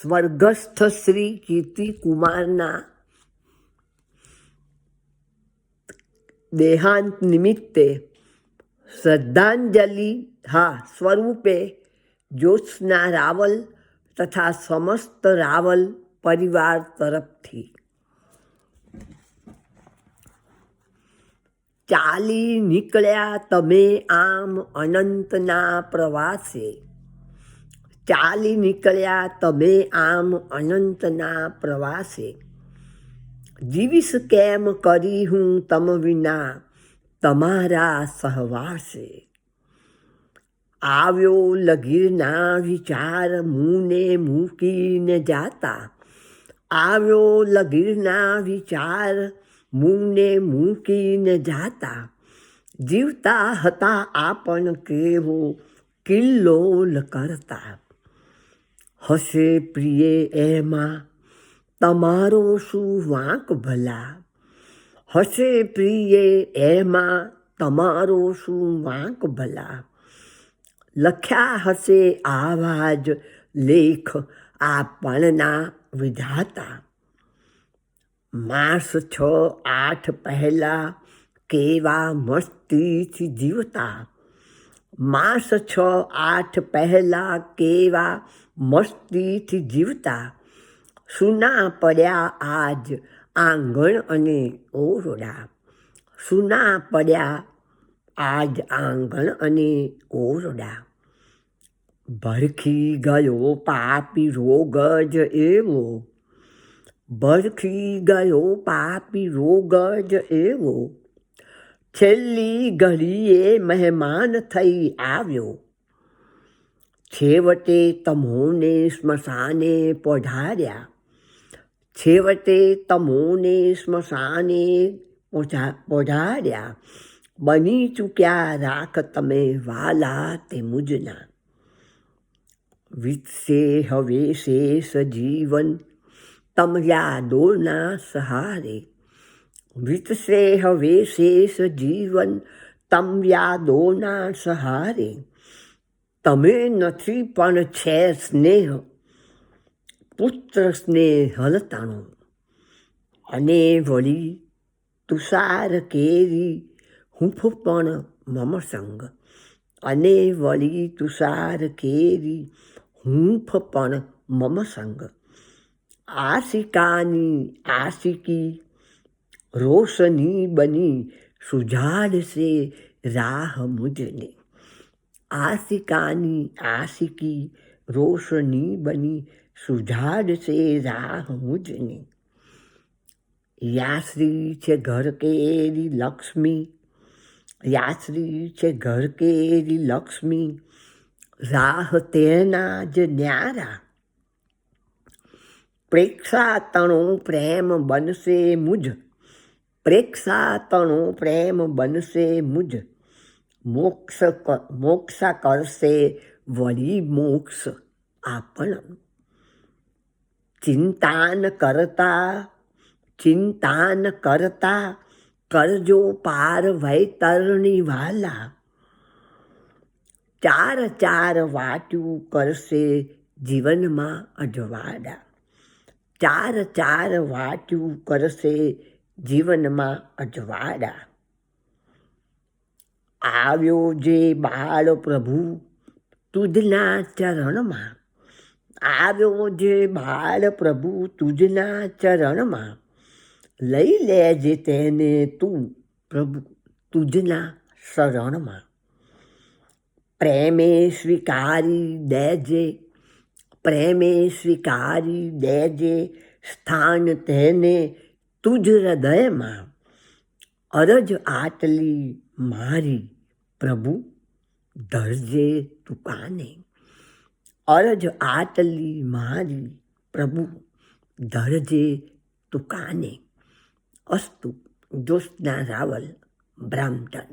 સ્વર્ગસ્થ શ્રી કીર્તિકુમારના દેહાંત નિમિત્તે શ્રદ્ધાંજલિ સ્વરૂપે જ્યોત્સના રાવલ તથા સમસ્ત રાવલ પરિવાર તરફથી ચાલી નીકળ્યા તમે આમ અનંતના પ્રવાસે, ચાલી નીકળ્યા તમે આમ અનંતના પ્રવાસે, જીવીશ કેમ કરી હું તમ વિના તમારા સહવાસે. આવ્યો લગીરના વિચાર મુને મૂકીને જાતા, આવ્યો લગીરના વિચાર મુને મૂકીને જાતા, જીવતા હતા આપણ કેવો કિલ્લોલ કરતા. હશે પ્રિય એમાં તમારો શું વાંક ભલા, હશે પ્રિય એમાં તમારો શું વાંક ભલા. લખ્યા હશે આવા જ લેખ આપણના વિધાતા. માસ 6-8 પહેલા કેવા મસ્તીથી જીવતા, માસ 6-8 પહેલા કેવા મસ્તીથી જીવતા. સૂના પડ્યા આજ આંગણ અને ઓરડા, સૂના પડ્યા આજ આંગણ અને ઓરડા. ભરખી ગયો પાપી રોગ જ એવો, ભરખી ગયો પાપી રોગ જ એવો, છેલ્લી ઘડીએ મહેમાન થઈ આવ્યો. છેવટે તમોને સ્મશાને પધાર્યા, છેવટે તમોને સ્મશાને પધાર્યા. બની ચૂક્યા રાખ તમે વાલા તે મુજના. વીતશે હવે શેષ જીવન તમ યાદોના સહારે, વીતશે હવે શેષ જીવન તમ યાદોના સહારે. તમે નથી પણ છે સ્નેહ પુત્ર સ્નેહલતાણો, અને વળી તુષાર કેરી હૂંફ પણ મમ સંગ, અને વળી તુષાર કેરી હૂંફ પણ મમ સંગ. આશિકાની આશિકી રોશની બની સુજાડશે રાહ મુજને, આશિકાની આશિકી રોશની બની સુજાડશે રાહ મુજને. યાશ્રી છે ઘર કેરી લક્ષ્મી, યાશ્રી છે ઘર કેરી લક્ષ્મી, રાહ તેના જ ન્યારા. પ્રેક્ષા તણો પ્રેમ બનશે મુજ, પ્રેક્ષા તણો પ્રેમ બનશે મુજ. મોક્ષ કરશે વળી મોક્ષ આપણ. ચિંતાન કરતા કરજો પાર વૈતરણી વાલા. 4 વાટ્યું કરશે જીવનમાં અજવાળા, 4 વાટ્યું કરશે જીવનમાં અજવાળા. આવ્યો જે બાળ પ્રભુ તુજના ચરણમાં, આવ્યો જે બાળ પ્રભુ તુજના ચરણમાં. લઈ લેજે તેને તું પ્રભુ તુજના શરણમાં. પ્રેમે સ્વીકારી દેજે, પ્રેમે સ્વીકારી દેજે સ્થાન તેને તુજ હૃદયમાં. અરજ આટલી મારી પ્રભુ ધરજે તું કાને, અરજ આટલી મારી પ્રભુ ધરજે તું કાને. અસ્તુ. જ્યોત્સના રાવલ, બ્રામ્પટન.